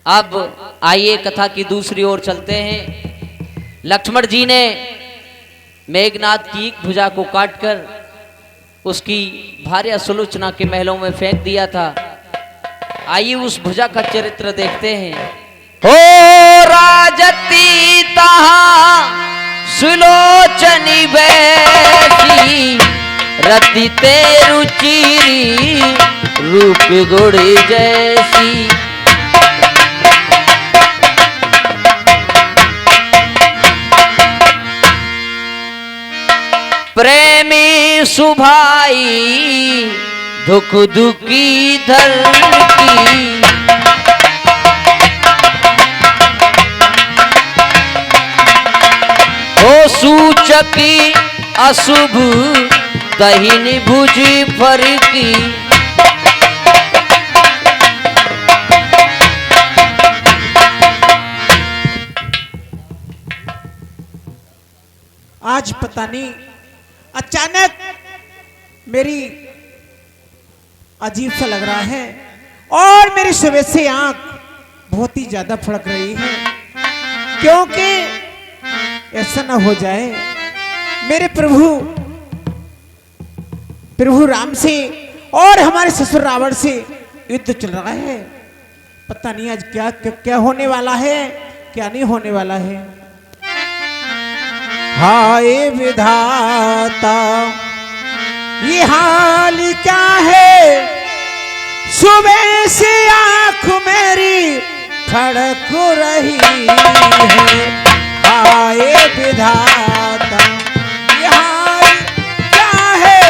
अब आइए कथा की दूसरी ओर चलते हैं। लक्ष्मण जी ने मेघनाद की भुजा को काटकर उसकी भार्या सुलोचना के महलों में फेंक दिया था। आइए उस भुजा का चरित्र देखते हैं। हो राजती तहां सुलोचनी बैठी, रति तेरु चीरी रूप गुड़ी जैसी। प्रेमी सुभाई धुक धुकी धर की, हो सूचकी अशुभ दहिनी भुजी फरकी। आज पता नहीं अचानक मेरी अजीब सा लग रहा है और मेरी सुबह से आंख बहुत ही ज्यादा फड़क रही है, क्योंकि ऐसा ना हो जाए मेरे प्रभु राम से और हमारे ससुर रावण से युद्ध चल रहा है। पता नहीं आज क्या क्या, क्या होने वाला है, क्या नहीं होने वाला है। हाय विधाता ये हाल क्या है, सुबह से आंख मेरी फड़क रही है। हाय विधाता ये हाल क्या है,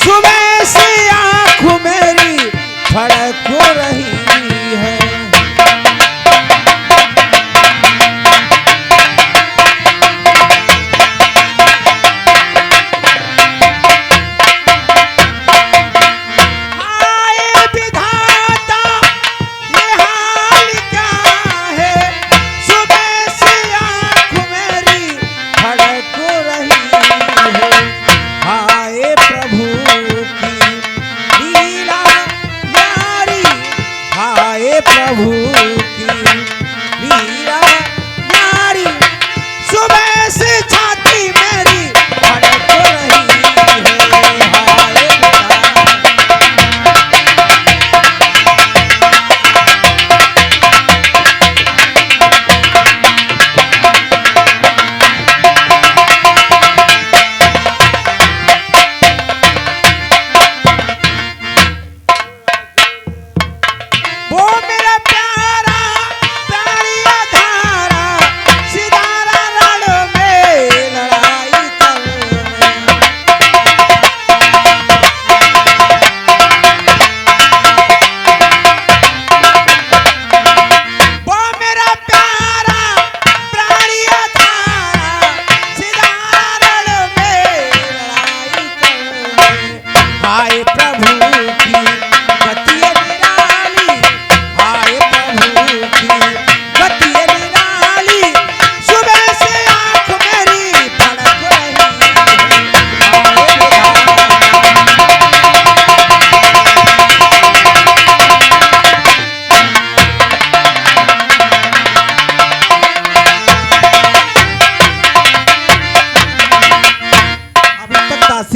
सुबह से आंख मेरी फड़क रही है। प्रभु की लीला नारी सुबह से छाती मेरी फड़क रही है।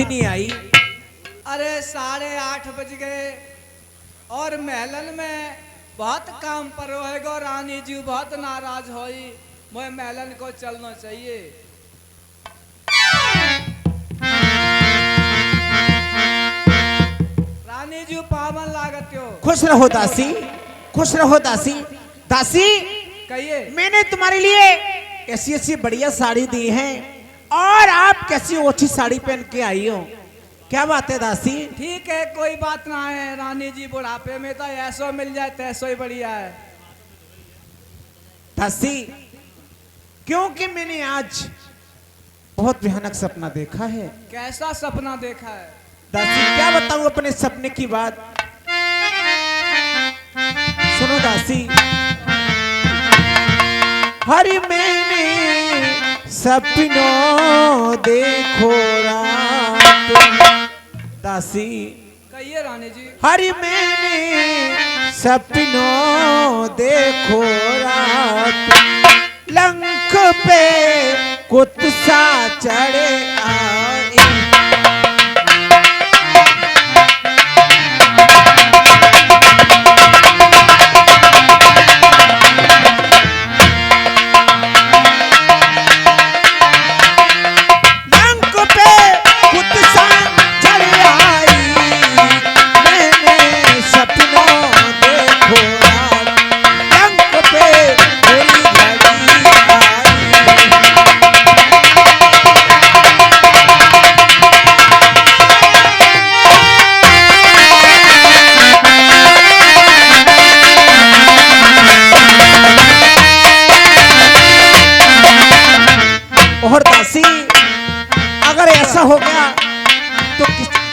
नहीं आई। अरे 8:30 बज गए और महलन में बहुत काम पर रहेगा। रानी जी बहुत नाराज होई, मैं महलन को चलना चाहिए। रानी जी पावन लागत हो। खुश रहो दासी, खुश रहो दासी। दासी कहिए, मैंने तुम्हारे लिए ऐसी ऐसी बढ़िया साड़ी दी है और आप कैसी ओछी साड़ी पहन के आई हो, क्या बात है दासी? ठीक है, कोई बात ना है। रानी जी बुढ़ापे में तो ऐसो मिल जाए तैसो ही बढ़िया है। दासी क्योंकि मैंने आज बहुत भयानक सपना देखा है। कैसा सपना देखा है? दासी क्या बताऊं अपने सपने की बात, सुनो दासी। हरि मैंने सपनों देखो रात, दासी कहिए रानी जी। हरि मैंने सपनों देखो कुत्सा चढ़े आई। लंक पे कुत्सा चढ़े आई, मैंने सपनों देखो रात, लंक पे बुरी घड़ी आई। और दासी अगर ऐसा हो गया तो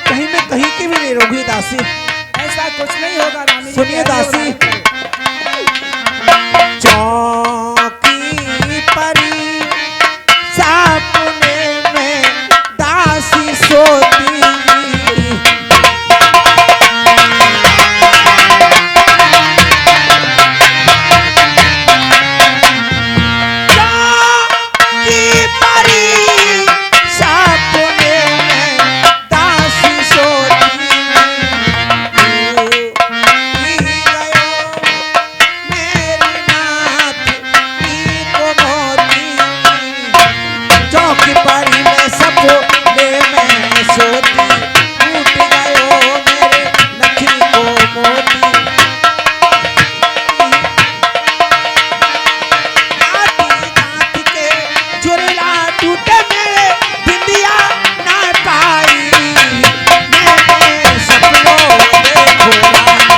कहीं में कहीं की भी नहीं रोगी दासी। ऐसा कुछ नहीं होगा रानी। सुनिए दासी, चौकी परी सपने में दासी सोती, चौकी परी सपने में दासी सोती, मेरी नाथ की को मोती, चौकी परी में सपने में सोती, टूट गयो मेरे लखी को मोती। नाती नाती के चुरला टूटे मेरे बिंदिया ना पाई, मैंने सपनों देखो रात,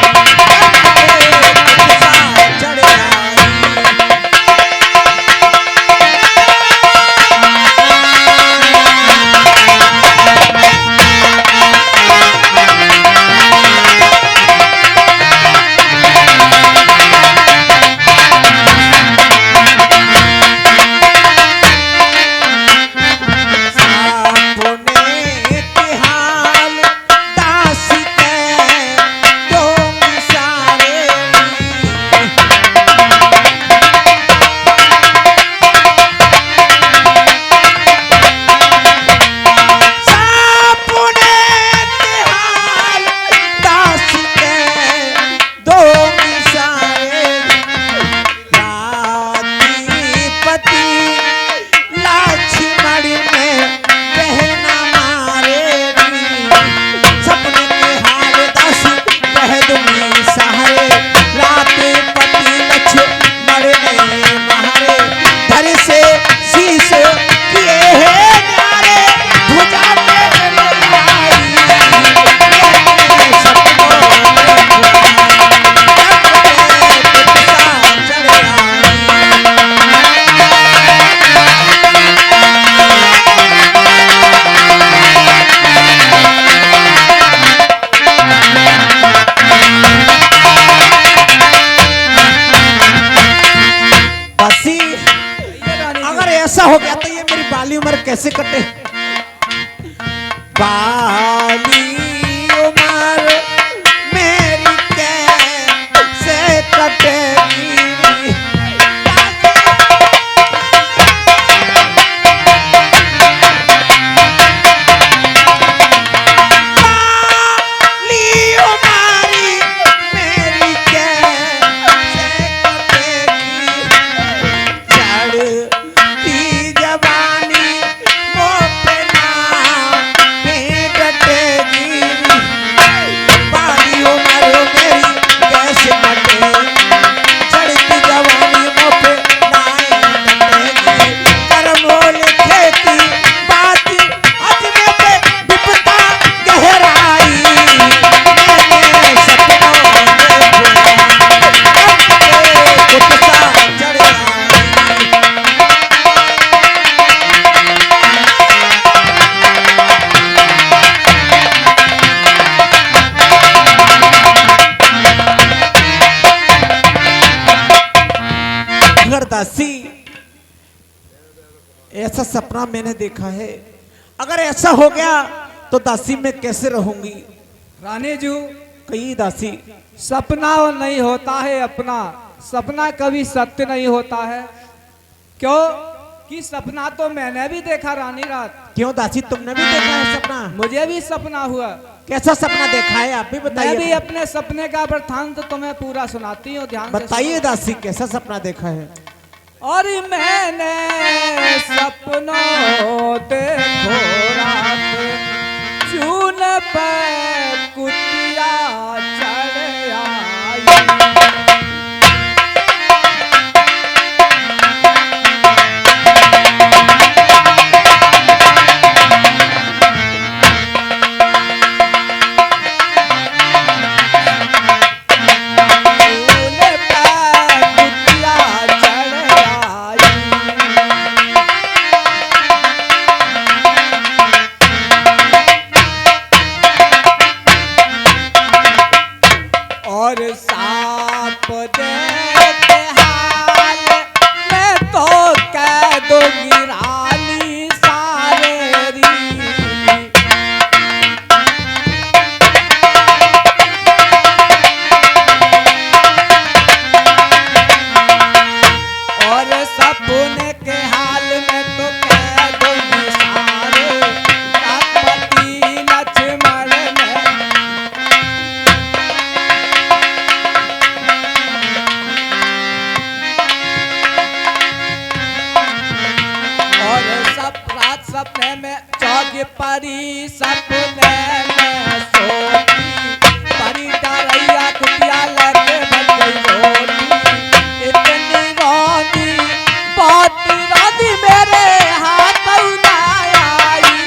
चढ़े आई। सपने के हाल दासी के दो सारे, सपने के हाल दासी के दो सारे, राती पति लक्ष्मण में बहना मारे, सपने के हाल दासी कह दूंगी सहारे, रात पति लक्ष्मण ने मारे, धर से शीश किए हैं न्यारे, भुजा में आई, सपनों में कुत्सा चढ़े आई। दासी ये रानी जी। अगर ऐसा हो गया तो ये मेरी बाली उम्र कैसे कटे? बाली उम्र मेरी कैसे कटेगी? बाली उम्र मेरी कैसे कटेगी? चढ़ती जवानी मुँह पे ना डटेगी, बाली उम्र मेरी कैसे कटेगी? चढ़ती जवानी मुँह पे ना डटेगी, कर्मों लिखे की बात अजमे पे विपदा गहराई, मैंने सपनों में कुत्सा चढ़े आई। अगर दासी ऐसा सपना मैंने देखा है, अगर ऐसा हो गया तो दासी मैं कैसे रहूंगी? रानी जी, कहीं दासी सपना वो नहीं होता है अपना, सपना कभी सत्य नहीं होता है। क्यों? कि सपना तो मैंने भी देखा रानी रात। क्यों दासी, तुमने भी देखा है सपना? मुझे भी सपना हुआ। कैसा सपना देखा है आप भी मैं भी बताइए। अपने सपने का वृत्तांत तो तुम्हें पूरा सुनाती हूँ, ध्यान से बताइए सुनो। दासी, कैसा सपना देखा है? और मैंने सपनों देखो रात, चून पे कुतिया चढ़ आई। और सांप देते हाल मैं तो कह दूंगी रानी सारे री। और सपने के हाल में तो कह दूंगी सारे, राजपति लक्ष्मण ने और रात सपने में चौकी परी, सपने में सोती परी डरैया कुतिया लगे बन गई रोटी। इतनी रोती बहुत रोती मेरे हाथ ना आई।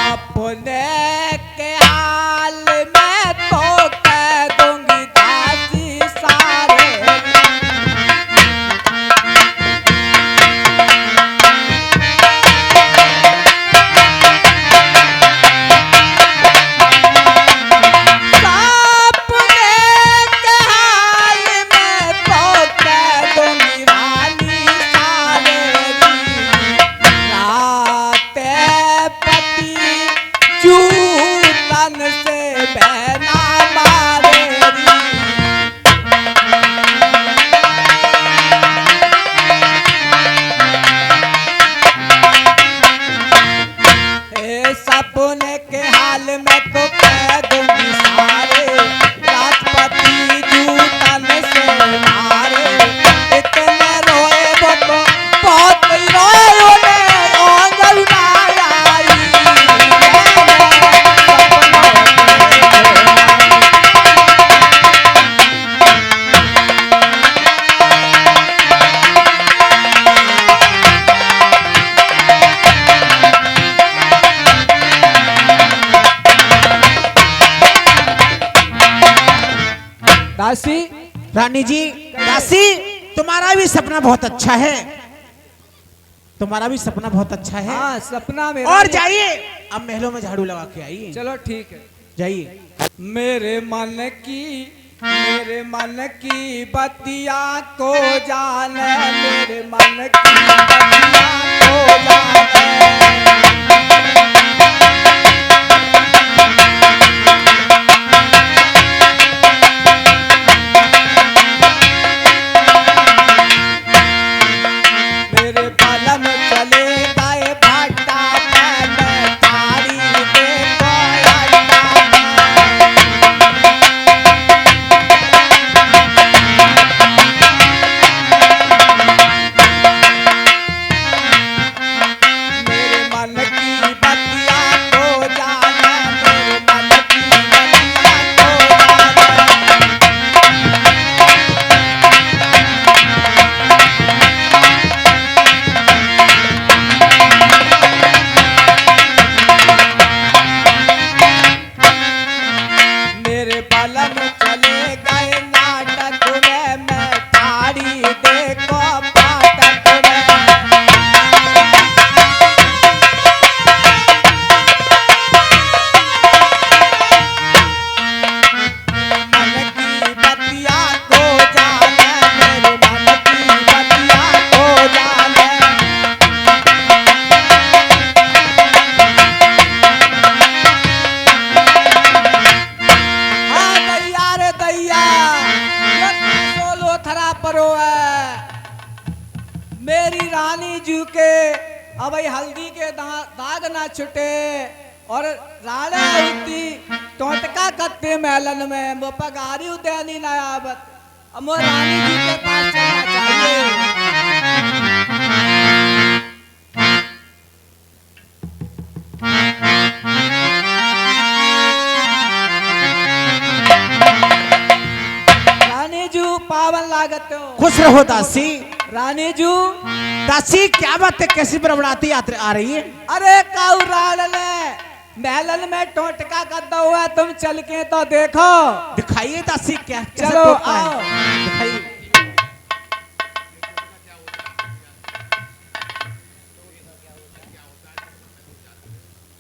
सपने के हाल में तो कह दूंगी दासी सारे। सपने के हाल में तो कह दूंगी रानी सारे। राते पति चूतन से बहना मारे री। ए सपने के हाल में तो कह दूंगी सारे, राजपति चूतन से मारे। इतने रोए वो तो बहुत रोए उन्हें आंगन ना आई। दासी, रानी जी, दासी, तुम्हारा भी सपना बहुत अच्छा है। तुम्हारा भी सपना बहुत अच्छा है। हाँ सपना मेरा और भी- जाइए, अब महलों में झाड़ू लगा के आइए। चलो ठीक है। जाइए। मेरे मन की बतिया को जाने, मेरे मन की बतिया को जाने। मेरे बालम चले गए भाटा में, थारी देखो अड्डा में। मेरे मन की बतिया को जाने, मेरे मन की बतिया को जाने। मेरे बालम चले गए नाटक में, मैं थारी देखो पाटक में। मन की बतिया को अब ये हल्दी के दाग ना छुटे और राड़े होती टोटका कत्ते मेलन में वो पगारी उदेनी ना आवत। अब वो रानी जी के पास चलना चाहिए। रानी जू पावन लागत हो। खुश रहो दासी। रानी जू दासी क्या बात है, कैसी बड़बड़ाती आ रही है? अरे काऊ राड़ले महलन में टोटका कद्दा हुआ, तुम चल के तो देखो। दिखाइए दासी क्या कैसा चलो टोटका है? आओ। दिखाइए।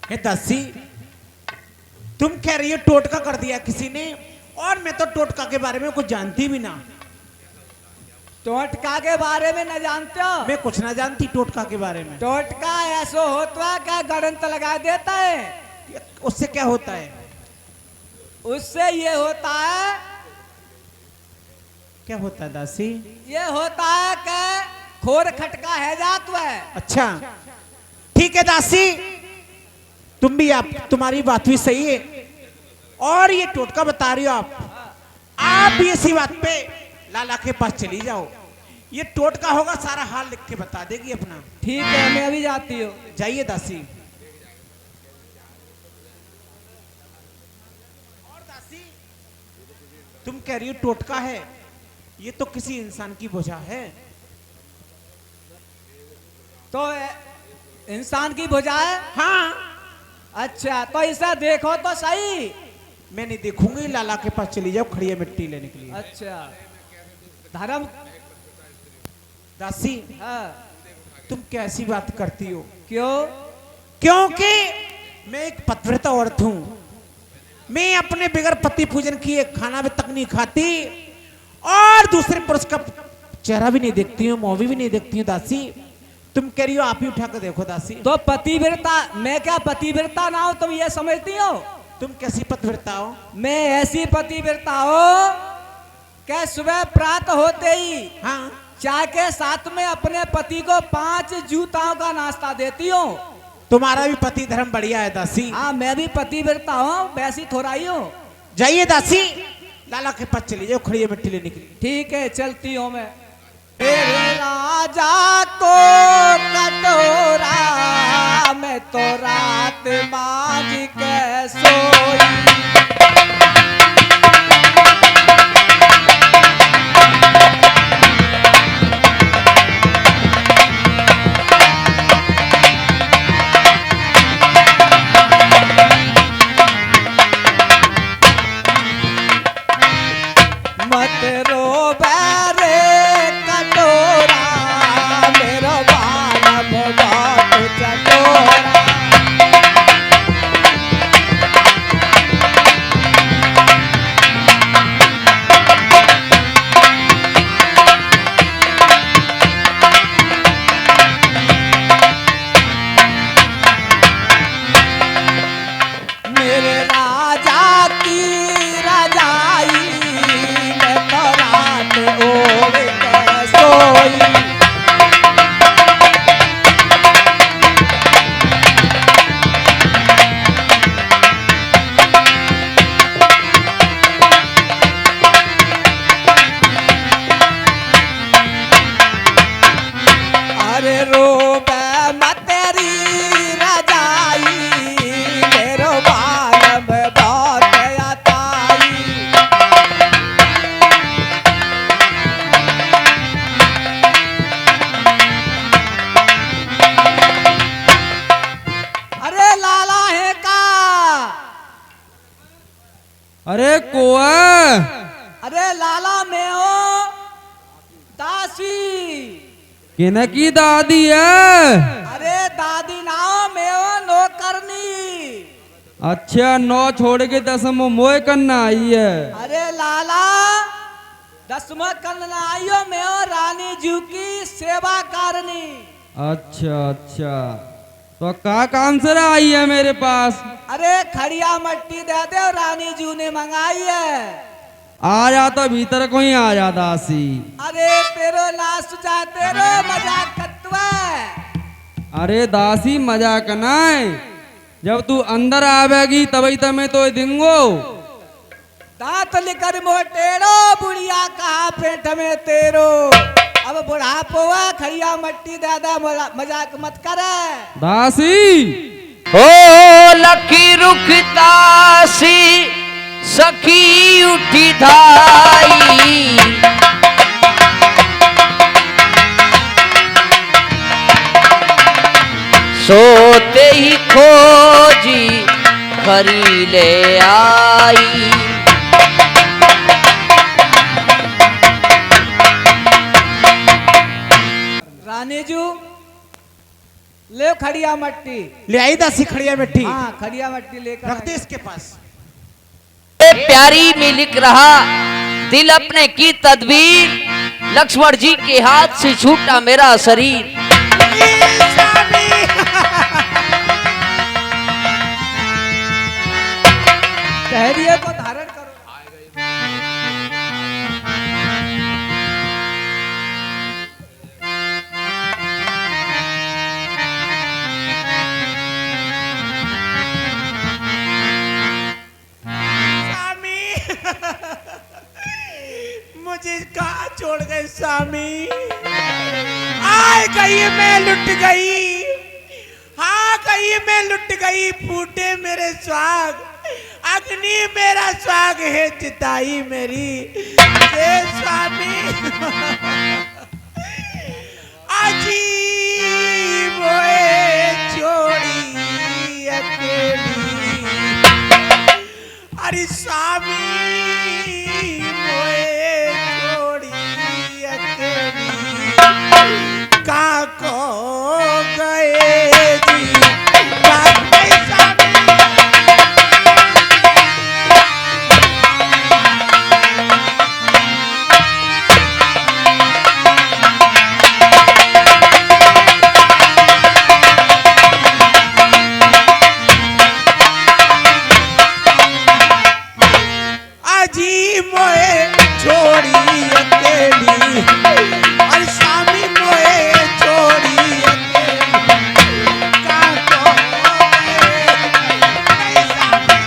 हे दासी, तुम कह रही हो टोटका कर दिया किसी ने, और मैं तो टोटका के बारे में कुछ जानती भी ना। टोटका के बारे में न जानते हो? मैं कुछ ना जानती टोटका के बारे में। टोटका ऐसा होता है क्या गड़ंत लगा देता है? उससे क्या होता है? उससे ये होता है, क्या होता है दासी? ये होता है कि खोर खटका है जात है। अच्छा ठीक है दासी, तुम भी आप, तुम्हारी बात भी सही है। और ये टोटका बता रही हो आप भी इसी बात पे लाला के पास चली जाओ, ये टोटका होगा सारा हाल लिख के बता देगी अपना। ठीक है, मैं अभी जाती हूँ। जाइए दासी। और दासी, तुम कह रही हो टोटका है, ये तो किसी इंसान की भुजा है। तो इंसान की भुजा है? हाँ। अच्छा तो इसे देखो तो सही। मैं नहीं देखूंगी, लाला के पास चली जाओ खड़िया मिट्टी लेने के लिए। अच्छा धर्म। दासी हाँ। तुम कैसी बात करती हो? क्यों? क्योंकि मैं एक पतिव्रता औरत हूं, मैं अपने बगैर पति पूजन किए खाना भी तक नहीं खाती, और दूसरे पुरुष का चेहरा भी नहीं देखती हूँ, मूवी भी नहीं देखती हूँ। दासी तुम कह रही हो, आप ही उठा कर देखो दासी। तो पतिव्रता, मैं क्या पतिव्रता ना हो, तुम ये समझती हो? तुम कैसी पतिव्रता हो? मैं ऐसी पतिव्रता हो क्या सुबह प्रात होते ही हाँ। चाय के साथ में अपने पति को 5 जूताओं का नाश्ता देती हूँ। तुम्हारा भी पति धर्म बढ़िया है दासी। हाँ मैं भी पतिव्रता हूँ, वैसी थोड़ा ही हूँ। जाइए दासी, लाला के पास चली जाओ खड़िया मिट्टी लेने के लिए। ठीक है चलती हूँ मैं। मेरे राजा को कटोरा मैं तो रात मांझ के सोई। मत रो बैरे कटोरा मेरो बालम बहुत चटोरा। मेरे राजा की रजाई में तो रात ओढ़ के सोई। अरे रोबे मत तेरी रजाई मेरो बालम बहुत अताई। अरे लाला है का? अरे कोआ, अरे लाला मैं हो दासी। किन की दादी है? अरे दादी ना हो, मैं हो नौकरनी। अच्छा नौ छोड़ के 10 मोए करना आई है। अरे लाला 10वां करना आई हो, मैं हो रानी जी की सेवा करनी। अच्छा अच्छा, तो का काम से आई है मेरे पास? अरे खड़िया मट्टी दे दे, रानी जी ने मंगाई है। आ जाता भीतर कोई आ जा दासी। अरे तेरो ना सुझा तेरो मजाक कत्वा। अरे दासी मजाक ना है, जब तू अंदर आवेगी तभी तमें तो देंगो। दांत लिकर मोटेरो बुढ़िया कहा पेट में तेरो। अब बुढ़ापो खड़िया मट्टी दादा मजाक मत करे। दासी हो लकी रुखतासी सखी उठी धाई, सोते ही खोजी खरी ले आई। रानी जू ले खड़िया मट्टी। ले आई दासी खड़िया मिट्टी, हाँ खड़िया मट्टी लेकर रख दे इसके पास। प्यारी में लिख रहा दिल अपने की तदबीर, लक्ष्मण जी के हाथ से छूटा मेरा शरीर। धैर्य को धारण करो। मुझे कहाँ छोड़ गए स्वामी? आए गई मैं लुट गई, हाँ गई मैं लुट गई, फूटे मेरे स्वाग, अग्नि मेरा स्वाग है चिताई मेरी हे स्वामी। अजी मोए छोड़ी अकेली, अरे स्वामी का को गए जी अजी मोए छोड़ी अकेली, और स्वामी मोए छोड़ी अकेली, का को नहीं स्वामी।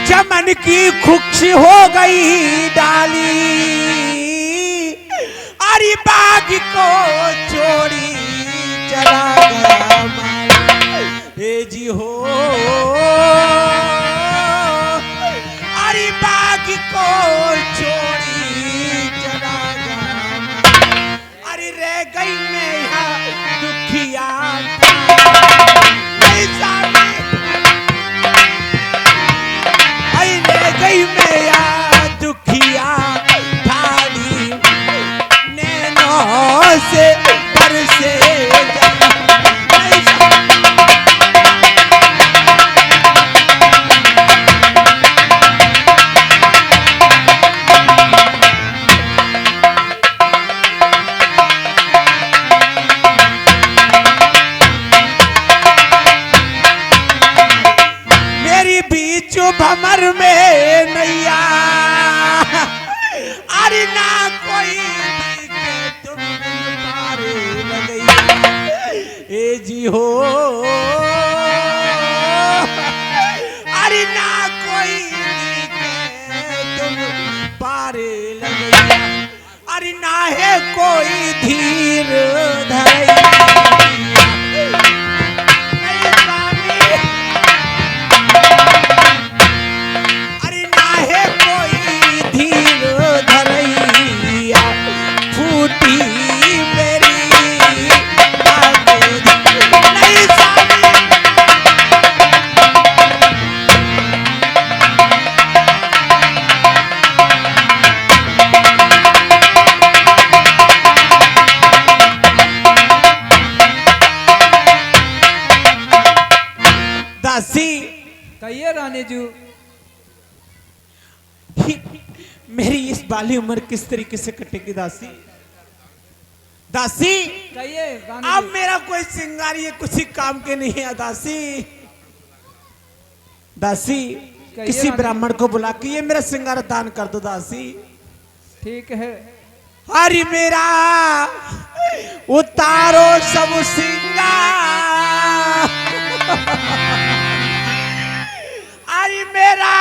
चमन की खुशी हो गई डाली, अरे बाग को छोड़ी चला गया माली। हे जी हो अरे बाग को छोड़ी चला गया माली। अरे रह गई मैं यहाँ दुखिया गई मैं दुखिया ठाड़ी, नैनों से बरसे मेरी बीच भमर में नैया, अरे ना कोई दिखे तुम बिन पार लगैया। ए जी हो अरे ना कोई दिखे तुम पार लगैया, अरे ना है कोई धीर धरैया। दासी कहिए रानी जू। मेरी इस बाली उम्र किस तरीके से कटेगी दासी? दासी कहिए रानी अब जी। मेरा कोई श्रृंगार ये कुछ ही काम के नहीं है दासी। दासी कहिए किसी रानी। ब्राह्मण को बुला के ये मेरा श्रृंगार दान कर दो दासी। ठीक है। हरि मेरा उतारो सब श्रृंगार, हरि मेरा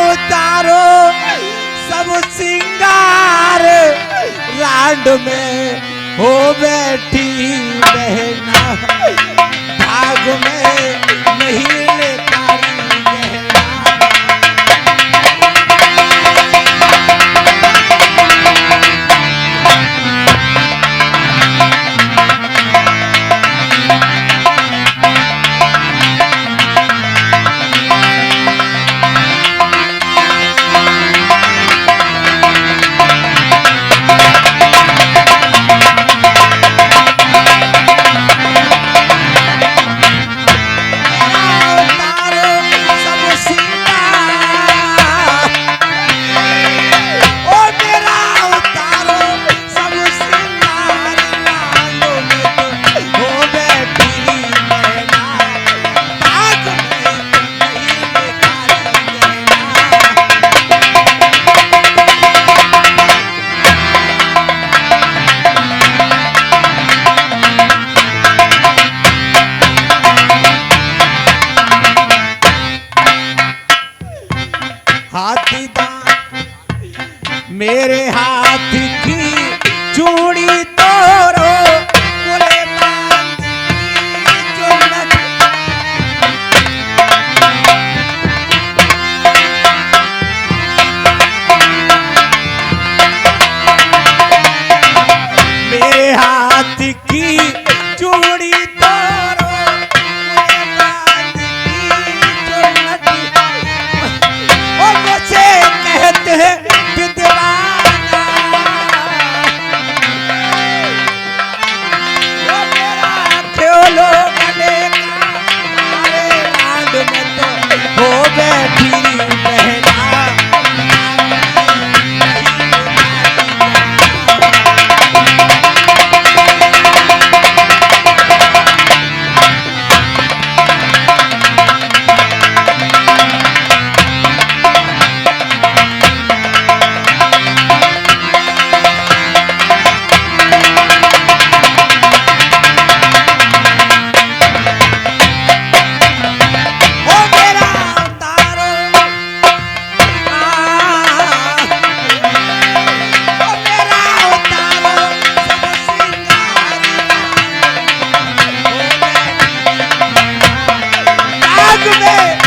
उतारो सब श्रृंगार, रांड में हो बैठी बहना, भाग में नहीं लेता गहना। हाथी दांत मेरे हाथ की चूड़ी तोड़ो, बोले बांध की चुन्नत। मेरे हाथ की चूड़ी तोड़ो, बोले बांध की चुन्नत। ओ मुझे कहते हैं विद्वाना, ओ मेरा ख्योलो गले का, हमारे रांड में तो हो बैठी बहना। ओ मेरा उतारो, ओ मेरा उतारो सब श्रृंगार, आग में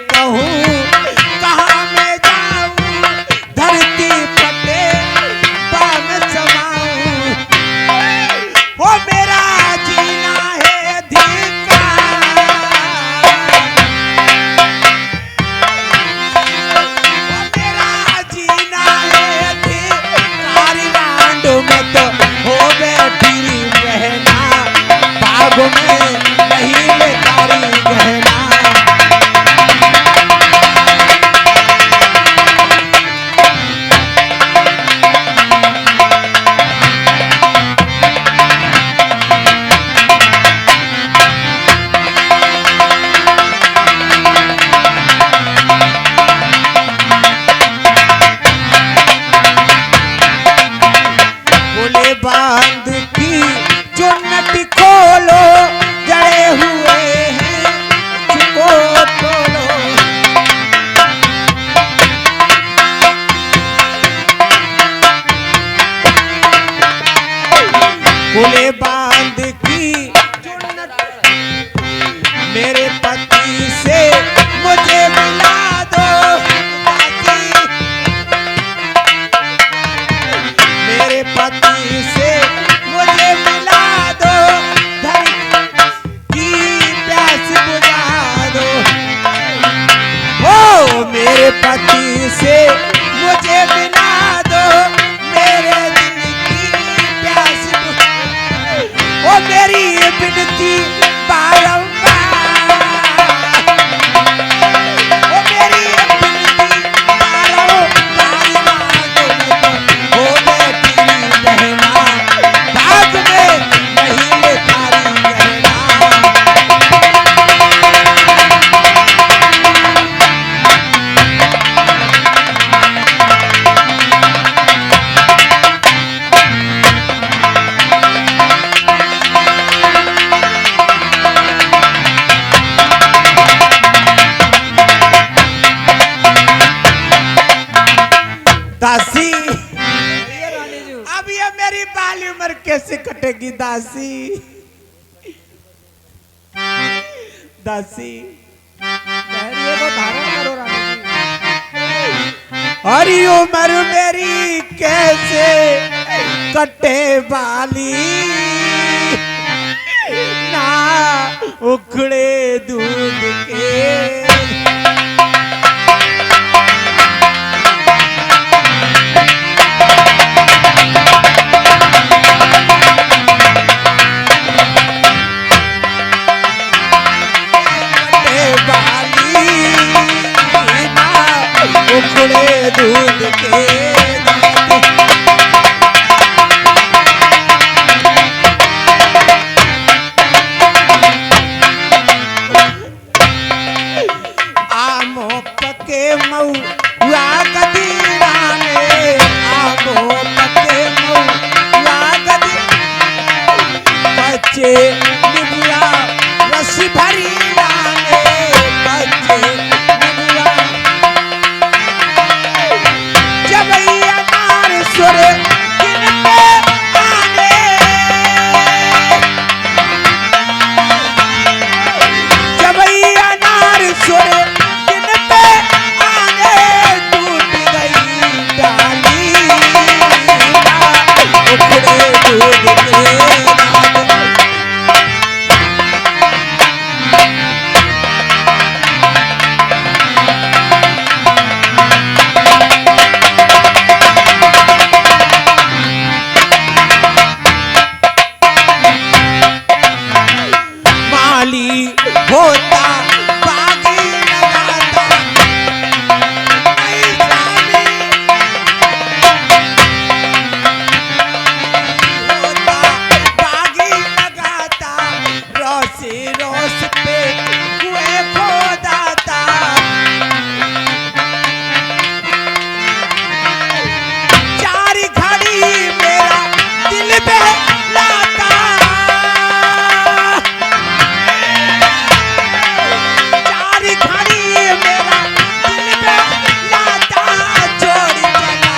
कहूँ कहाँ मैं जाऊँ, धरती फटे बाम समाऊँ। वो मेरा जीना है धिक्कार, वो मेरा जीना है धिक्कार। रांड में तो हो बैठी बहना, बाग में नहीं लेतारी गहना। बोले बांध की चुन्नट खोलो, जड़े हुए हैं उसको तोलो। बोले बांध की चुन्नट मेरे पति से मुझे मिला दो, दासी मेरे पति से मुझे मिला दो, धन की प्यास बुझा दो। ओ मेरे पति से मुझे मिला दो, मेरे दिल की प्यास बुझा कैसे कटेगी दासी? दासी गहरिए को धारण करो रानी जी। हरी उम्र मेरी कैसे कटे वाली, ना उखड़े दूध के। उखड़े दूध के आमो पके मऊआ गदीराने, आमो पके मऊआ गदी बच्चे निबुआ रस भरी लाने, बच्चे निबुआ जबैया मार सुर दिन पे आने, जबैया नार सुर दिन पे आने, टूट गई डाली उखड़े दूध के। माली होता बागी लगाता, ऐसा में होता बागी लगाता, रोस रोस पे कुएं खोदाता, चार घड़ी मेरा दिल बहलाता, चार घड़ी मेरा दिल बहलाता, छोड़ चला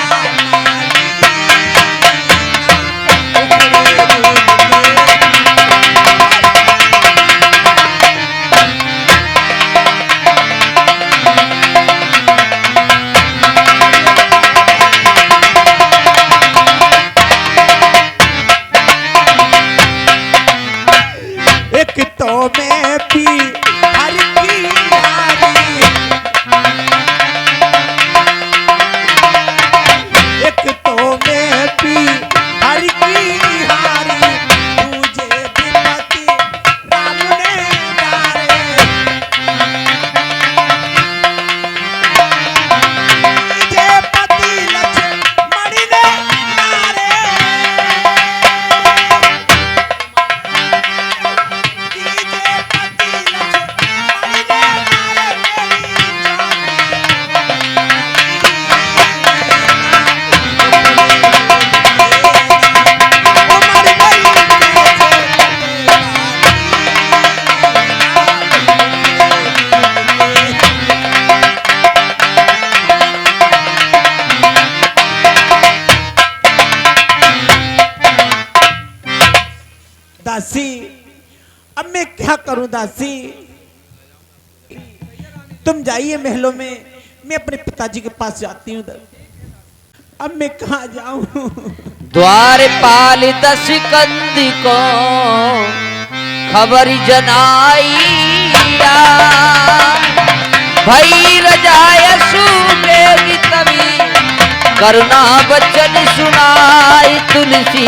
एक तो मैं पी हर की हारी, एक तो मैं पी हर की हारी, तुझे विपत्ति राम ने डारे, तुझे पति लक्ष्मण ने डारे, दासी अब मैं क्या करूं दासी? तुम जाइए महलों में, मैं अपने पिताजी के पास जाती हूँ। अब मैं कहाँ जाऊं? द्वारपाल दस कंदी को खबर जनाइया, भई रजायसु बेगी तभी करुणा बचन सुनाई, तुलसी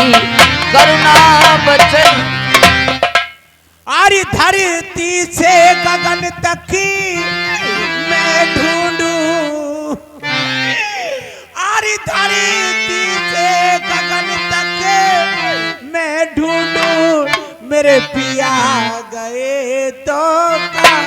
करुणा बचन। आरी धरती से गगन तक मैं ढूंढूं, आरी धरती से गगन तक मैं ढूंढूं, मेरे पिया गए तो कहाँ?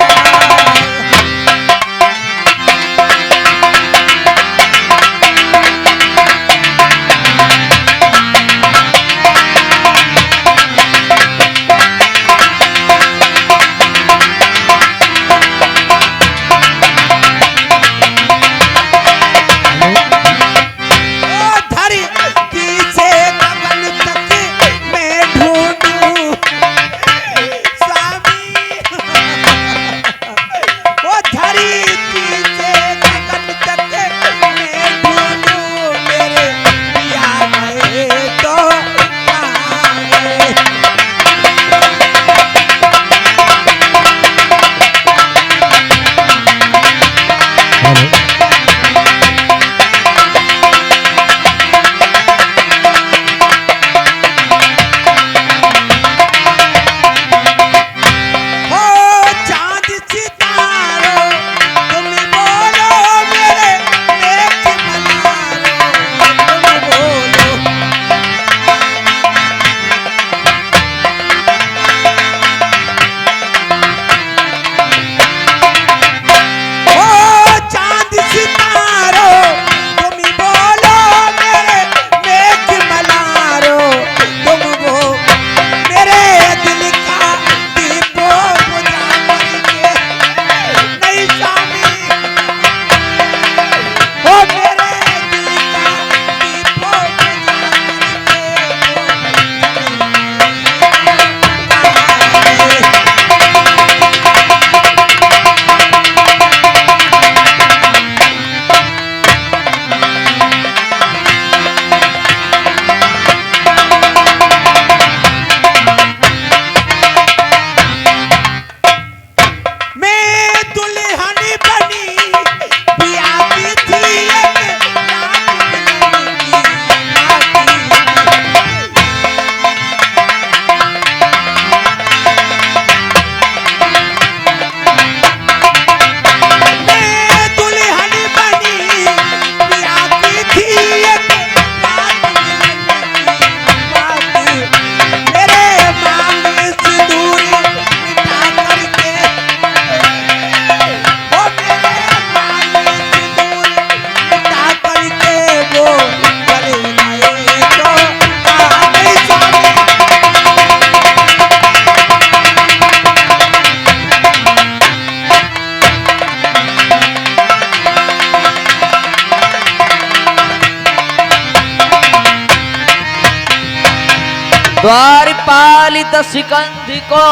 द्वारपाल दशकंध को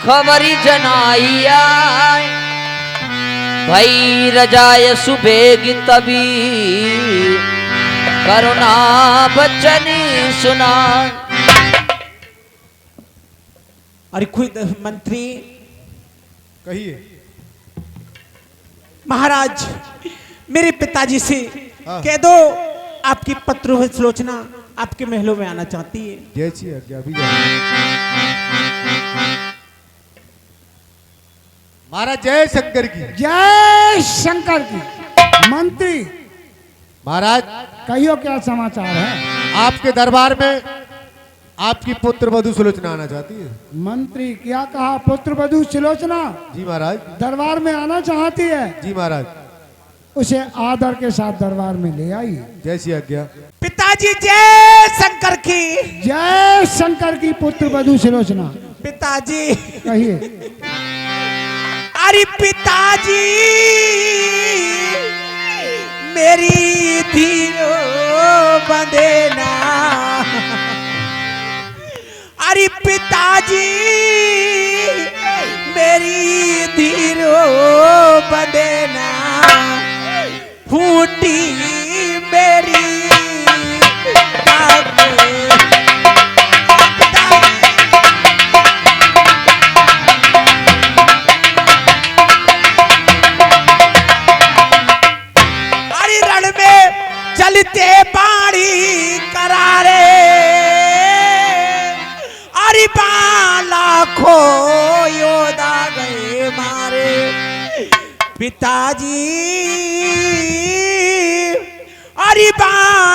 खबरी जनाइया भई रजाय सुबेग तभी करुणा बचन सुना। अरे खुद मंत्री कहिए। महाराज मेरे पिताजी से हाँ। कह दो आपकी पत्र सुलोचना आपके महलों में आना चाहती है। जैसी आज्ञा भी जाए। महाराज जय शंकर की। जय शंकर की। मंत्री महाराज कहियो क्या समाचार है? आपके दरबार में आपकी पुत्र वधु सुलोचना आना चाहती है। मंत्री क्या कहा? पुत्र वधू सुलोचना जी महाराज। दरबार में आना चाहती है। जी महाराज। उसे आदर के साथ दरबार में ले आई। जैसी आज्ञा। पिताजी जय शंकर की। जय शंकर की। पुत्र वधू सुलोचना। पिताजी कहिए। अरे पिताजी मेरी धीरो बंदेना। अरे पिताजी मेरी धीरो बंदेना। फूटी मेरी ताक। अरे रण में चलते पानी करारे। अरे लाखों योद्धा गए मारे। पिताजी अरे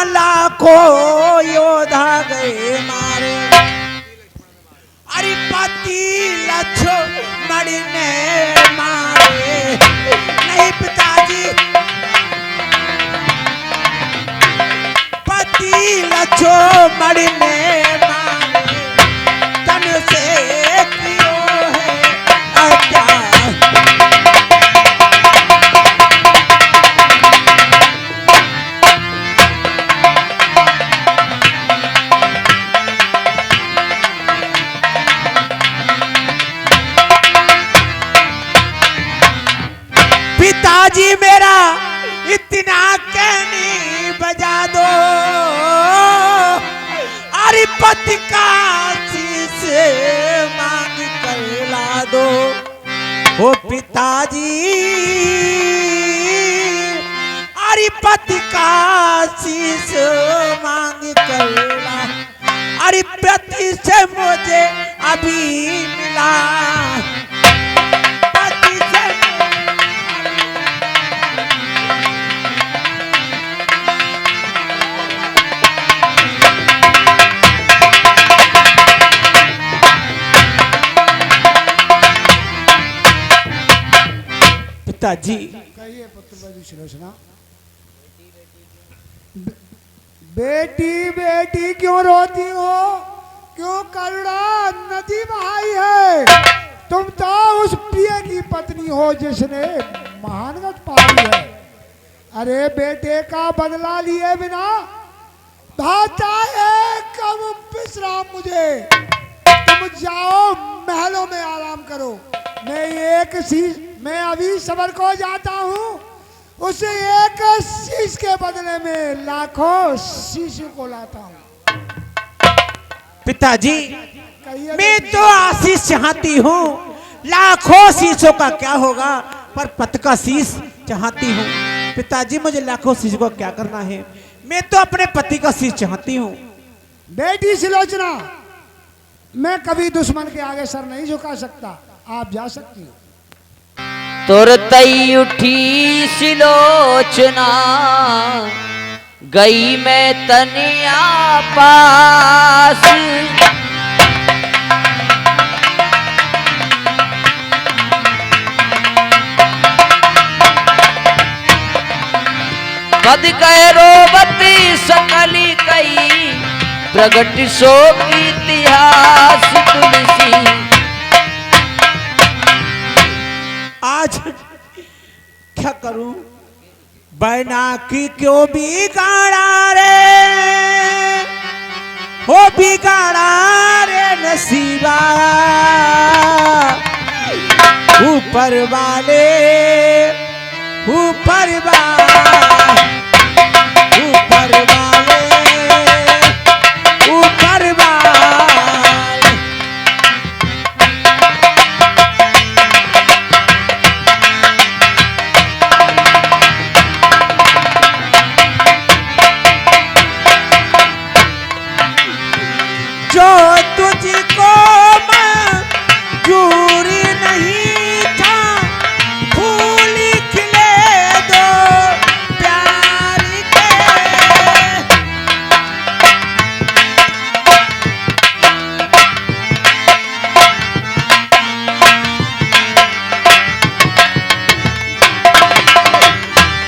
लाखों योद्धा गए मारे। अरे पति लक्ष्मण ने मारे। नहीं पिताजी पति लक्ष्मण ने मारे। तन से कियो है अत्याचार। पिताजी मेरा इतना कहनी बजा दो। अरे पति का शीश मांग कर ला दो। ओ पिताजी अरे पति का शीश मांग कर ला। अरे पति से मुझे अभी मिला। पति से पिताजी कहिए पुत्र वधू सुलोचना। बेटी बेटी क्यों रोती हो? क्यों करुणा नदी बहाई है? तुम तो उस प्रिय की पत्नी हो जिसने महानगत पाई है। अरे बेटे का बदला लिए बिना भाता है कब विश्राम मुझे। तुम जाओ महलों में आराम करो। मैं अभी सबर को जाता हूँ। उसे एक शीश के बदले में लाखों शीश को लाता हूँ। पिताजी कहिए। मैं तो आशीष चाहती हूँ। लाखों शीशों का क्या होगा पर पत का शीश चाहती हूँ। पिताजी मुझे लाखों शीशों का क्या करना है? मैं तो अपने पति का शीश चाहती हूँ। बेटी सुलोचना मैं कभी दुश्मन के आगे सर नहीं झुका सकता। आप जा सकती हो। तुरतई उठी सिलोचना गई मैं तनिया पास। पद कह रोबती सकली कई प्रगट सो इतिहास तुलसी। आज क्या करूं? बैना की क्यों भी गाड़ा रे। हो बिगाड़ा रे नसीबा ऊपर वाले ऊपर वाले ऊपर वाले ऊपर वाले जो तुझको मंजूरी नहीं था फूल खिले दो प्यार के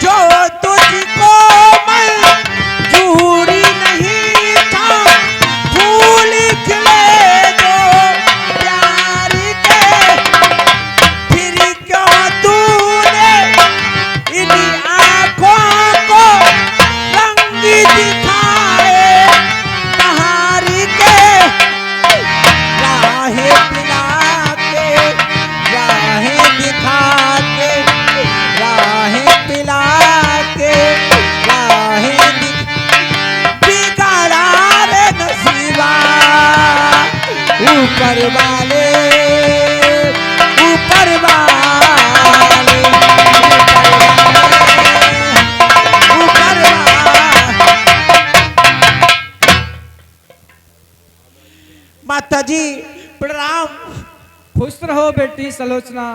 जो तुझको मंजूरी नहीं था फूल खिले दो प्यार के फिर क्यों तूने इन आँखों को रंग दिखाए बहार के राहें पिला के राहें दिखा के राहें पिला के राहें बिगाड़ा रे नसीबा ऊपर वाले ऊपर वाले ऊपर वाले माता जी प्रणाम। खुश रहो बेटी सलोचना।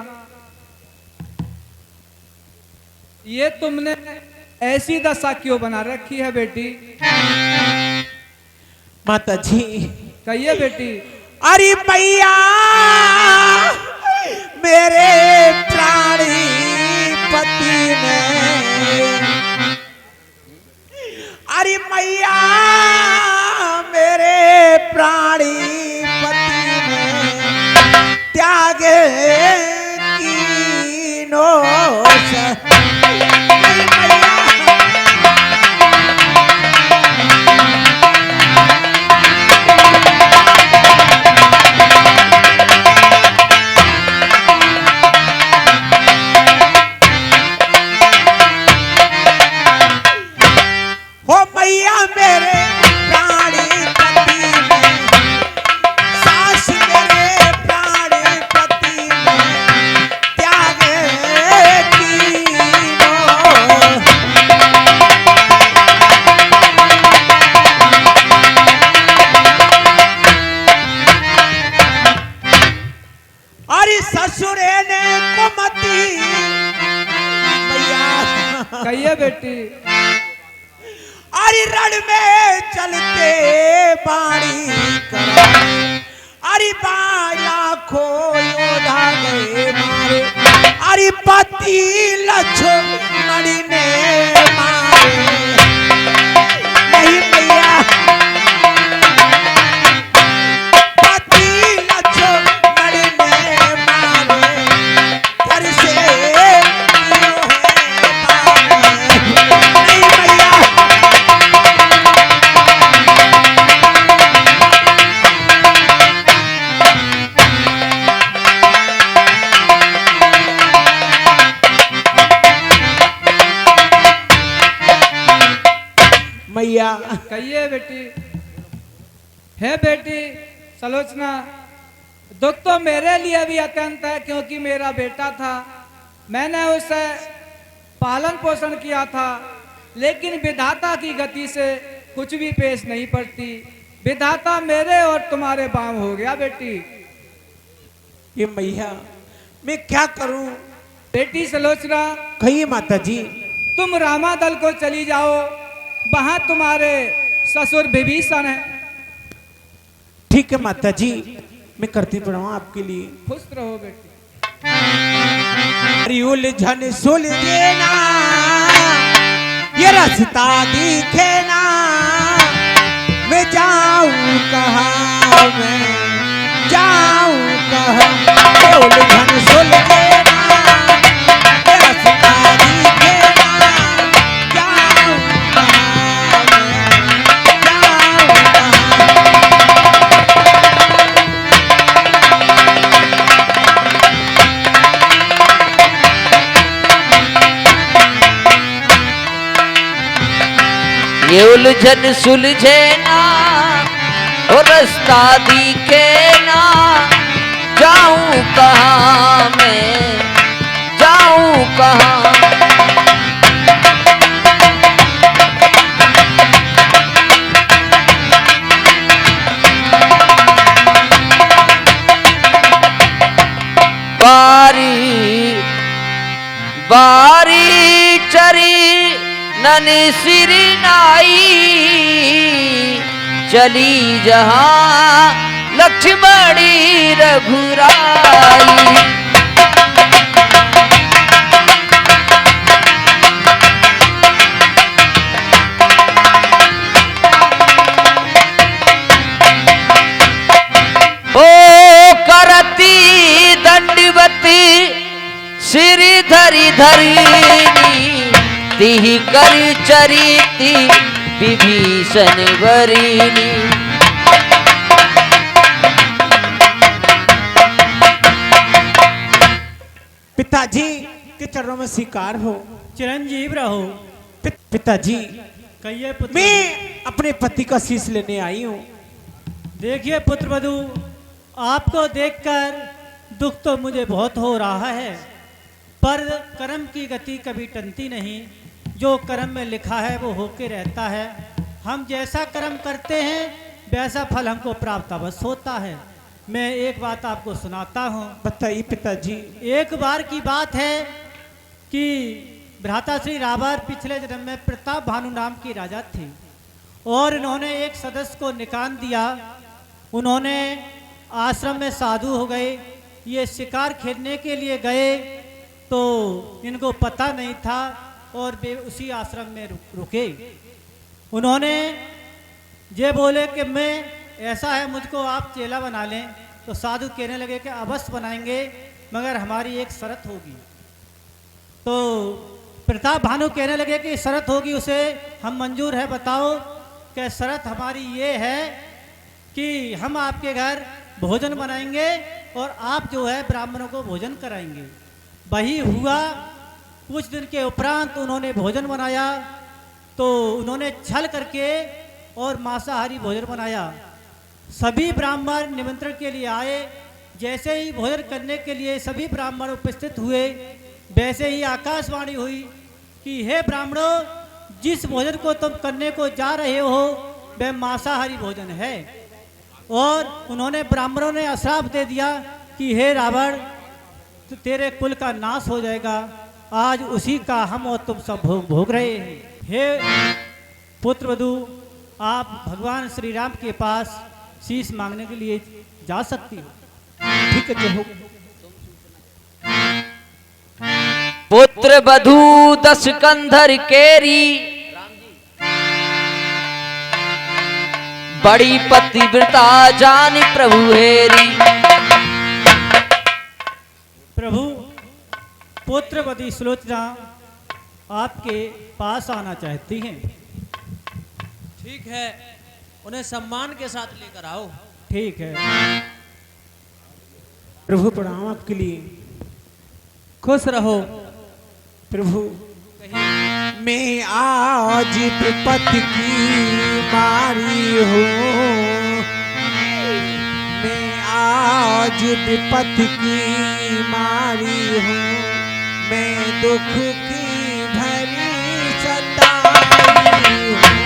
ये तुमने ऐसी दशा क्यों बना रखी है बेटी? माता जी कहिए बेटी। अरे मैया मेरे प्राणी पति ने अरे मैया मेरे प्राणी पति ने त्यागे कीनों से अरे मैया हो मैया मेरे प्राणी पति ने सास मेरे प्राणी पति ने त्याग कीनो अरे ससुरे ने कुमति मैया कहिए बेटी। अरे रण में चलते बाणी करा अरे बाला खो योधा गए मारे अरे पति लक्ष्मणी ने मारे नहीं मैया पति लक्ष्मणी ने मारे घर से क्यों है मारे नहीं मैया मैया कहिए बेटी। है बेटी सलोचना, दुख तो मेरे लिए भी अत्यंत है क्योंकि मेरा बेटा था, मैंने उसे पालन पोषण किया था, लेकिन विधाता की गति से कुछ भी पेश नहीं पड़ती। विधाता मेरे और तुम्हारे बाम हो गया बेटी। ये मैया मैं क्या करूं? बेटी सलोचना कहिए माता जी। तुम रामादल को चली जाओ, वहां तुम्हारे ससुर विभीषण है। ठीक है माता जी, मैं करती पड़ाऊँ आपके लिए। खुश रहो बेटी। अरे उलझन सुलझे ना, ये रास्ता दिखे ना, मैं जाऊं कहाँ, मैं जाऊं कहाँ। ये उलझन सुलझे ना, ये रास्ता दिखे ना, जाऊं कहाँ, मैं जाऊं कहाँ। ये उलझन सुलझे ना और रास्ता दिखे ना, जाऊं कहाँ मैं, जाऊं कहाँ। बारी बारी चरी ननी सिरी नाई, चली जहां लक्ष्मणी रघुराई। ओ करती दंडवती सिर धरी धरीनी, तिहि कर चरिती विभीषण वरिनी। पिताजी के चरणों में स्वीकार हो। चिरंजीव रहो। पिताजी कहिए पुत्र। मैं अपने पति का शीश लेने आई हूँ। देखिए पुत्रवधू, आपको देखकर दुख तो मुझे बहुत हो रहा है, पर कर्म की गति कभी टलती नहीं। जो कर्म में लिखा है वो होके रहता है। हम जैसा कर्म करते हैं वैसा फल हमको प्राप्त अवश्य होता है। मैं एक बात आपको सुनाता हूँ। बताइए पिताजी। एक बार की बात है कि भ्राता श्री रावण पिछले जन्म में प्रताप भानु नाम की राजा थे और इन्होंने एक सदस्य को निकाल दिया। उन्होंने आश्रम में साधु हो गए। ये शिकार खेलने के लिए गए तो इनको पता नहीं था और वे उसी आश्रम में रुके। उन्होंने ये बोले कि मैं ऐसा है, मुझको आप चेला बना लें। तो साधु कहने लगे कि अवश्य बनाएंगे, मगर हमारी एक शर्त होगी। तो प्रताप भानु कहने लगे कि शर्त होगी, उसे हम मंजूर है। बताओ कि शर्त हमारी ये है कि हम आपके घर भोजन बनाएंगे और आप जो है ब्राह्मणों को भोजन कराएंगे। वही हुआ। कुछ दिन के उपरांत उन्होंने भोजन बनाया तो उन्होंने छल करके और मांसाहारी भोजन बनाया। सभी ब्राह्मण निमंत्रण के लिए आए। जैसे ही भोजन करने के लिए सभी ब्राह्मण उपस्थित हुए, वैसे ही आकाशवाणी हुई कि हे ब्राह्मणों, जिस भोजन को तुम करने को जा रहे हो वह मांसाहारी भोजन है। और उन्होंने ब्राह्मणों ने श्राप दे दिया कि हे रावण, तो तेरे कुल का नाश हो जाएगा। आज उसी का हम और तुम सब भोग रहे हैं। हे पुत्रवधू, आप भगवान श्री राम के पास शीश मांगने के लिए जा सकती हो। ठीक है, जो हो। पुत्र वधू 10 कंधर केरी, बड़ी पतिव्रता जान प्रभु हेरी। प्रभु, पुत्रवती सुलोचना आपके पास आना चाहती हैं। ठीक है, उन्हें सम्मान के साथ लेकर आओ। ठीक है। प्रभु प्रणाम आपके लिए। खुश रहो। प्रभु, मैं आज विपत्ति की मारी हूँ, मैं आज विपत्ति की मारी हूँ, मैं दुख की भरी सताई हूँ।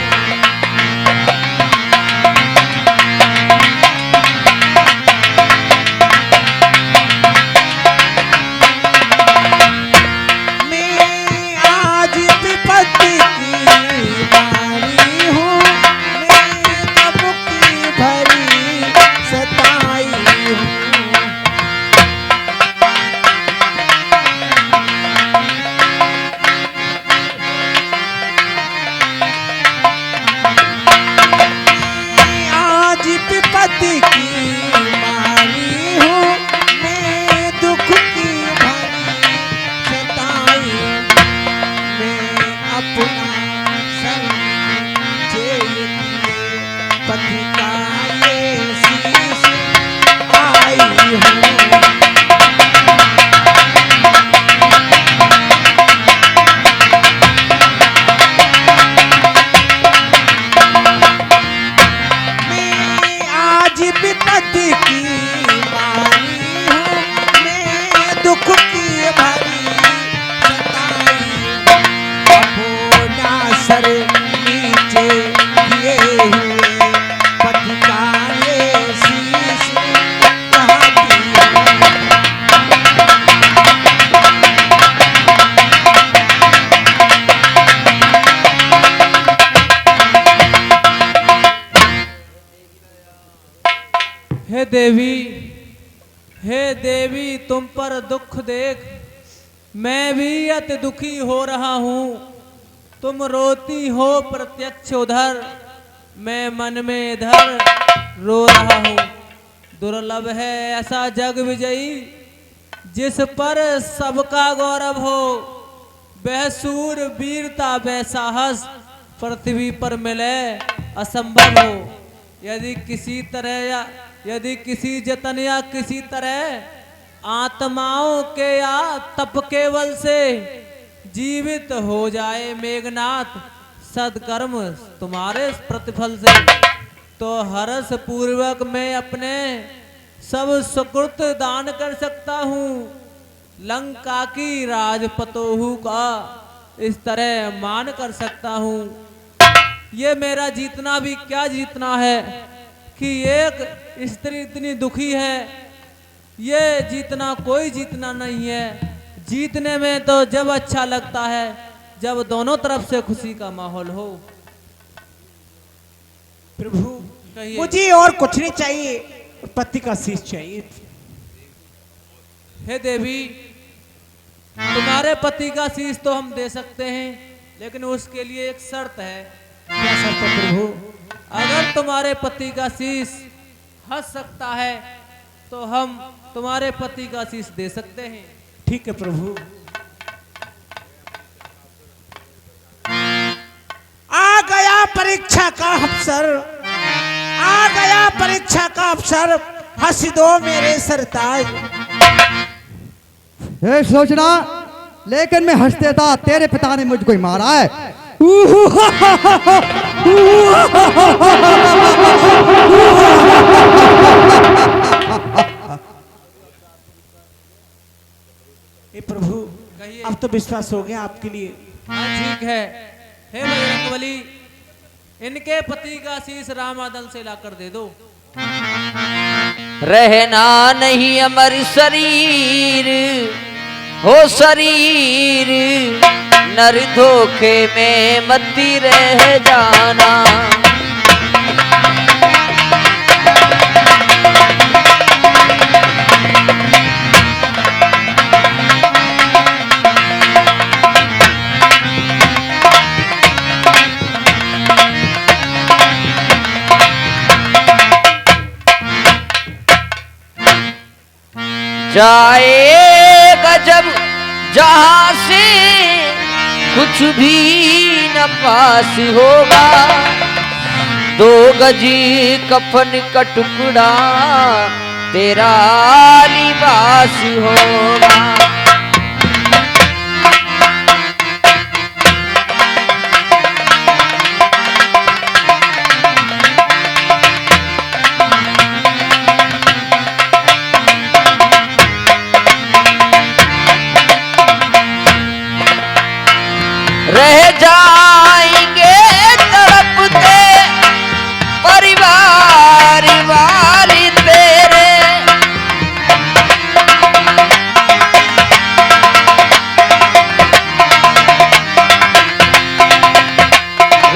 सर नीचे किए हुए पति का ये शीश कहाँ दिया। हे देवी तुम पर दुख देख मैं भी अति दुखी हो रहा हूँ। तुम रोती हो प्रत्यक्ष उधर मैं मन में इधर रो रहा हूँ। दुर्लभ है ऐसा जग विजयी जिस पर सबका गौरव हो। वह सूर वीरता वह साहस पृथ्वी पर मिले असंभव हो। यदि किसी जतन या किसी तरह आत्माओं के या तप केवल से जीवित हो जाए मेघनाथ सदकर्म तुम्हारे प्रतिफल से, तो हर्ष पूर्वक मैं अपने सब सुकृत दान कर सकता हूँ। लंका की राजपतोहू का इस तरह मान कर सकता हूँ। ये मेरा जीतना भी क्या जीतना है कि एक स्त्री इतनी दुखी है। ये जीतना कोई जीतना नहीं है। जीतने में तो जब अच्छा लगता है जब दोनों तरफ से खुशी का माहौल हो। प्रभु कहिए। मुझे और कुछ नहीं चाहिए, पति का शीश चाहिए। हे देवी तुम्हारे पति का शीश तो हम दे सकते हैं, लेकिन उसके लिए एक शर्त है। क्या शर्त है प्रभु? अगर तुम्हारे पति का शीश हंस सकता है तो हम तुम्हारे पति का शीश दे सकते हैं। ठीक है प्रभु। आ गया परीक्षा का अवसर, आ गया परीक्षा का अवसर, हंस दो मेरे सरताज। ये सोचना लेकिन मैं हंस देता, तेरे पिता ने मुझको ही मारा है। ए प्रभु कहिए। अब तो विश्वास हो गया आपके लिए। हाँ ठीक है। हे बजरंगबली इनके पति का शीश रामादल से लाकर दे दो। रहना नहीं अमर शरीर हो शरीर, नर धोखे में मती रह जाना। जाएगा जब जहां से कुछ भी न पास होगा, 2 गज कफन का टुकड़ा तेरा लिबास होगा। रह जाएंगे तड़पते परिवार वाले तेरे,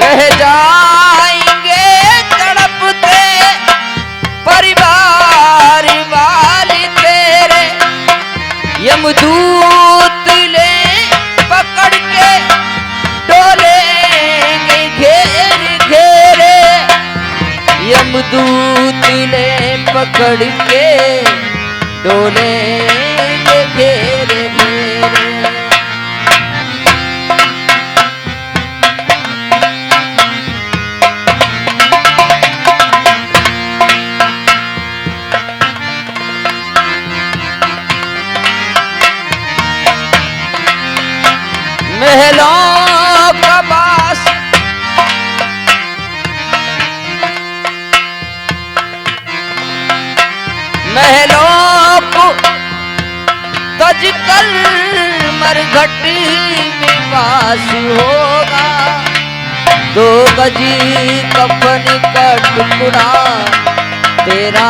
रह जाएंगे तड़पते परिवार वाले तेरे। यमदूत ले पकड़ के डोलेंगे घेर घेरे, यमदूत ले पकड़ के डोलेंगे घेरे घेरे। महलों का बास महलों को तज कर मरघट में वास होगा, 2 गजी कफन का टुकड़ा तेरा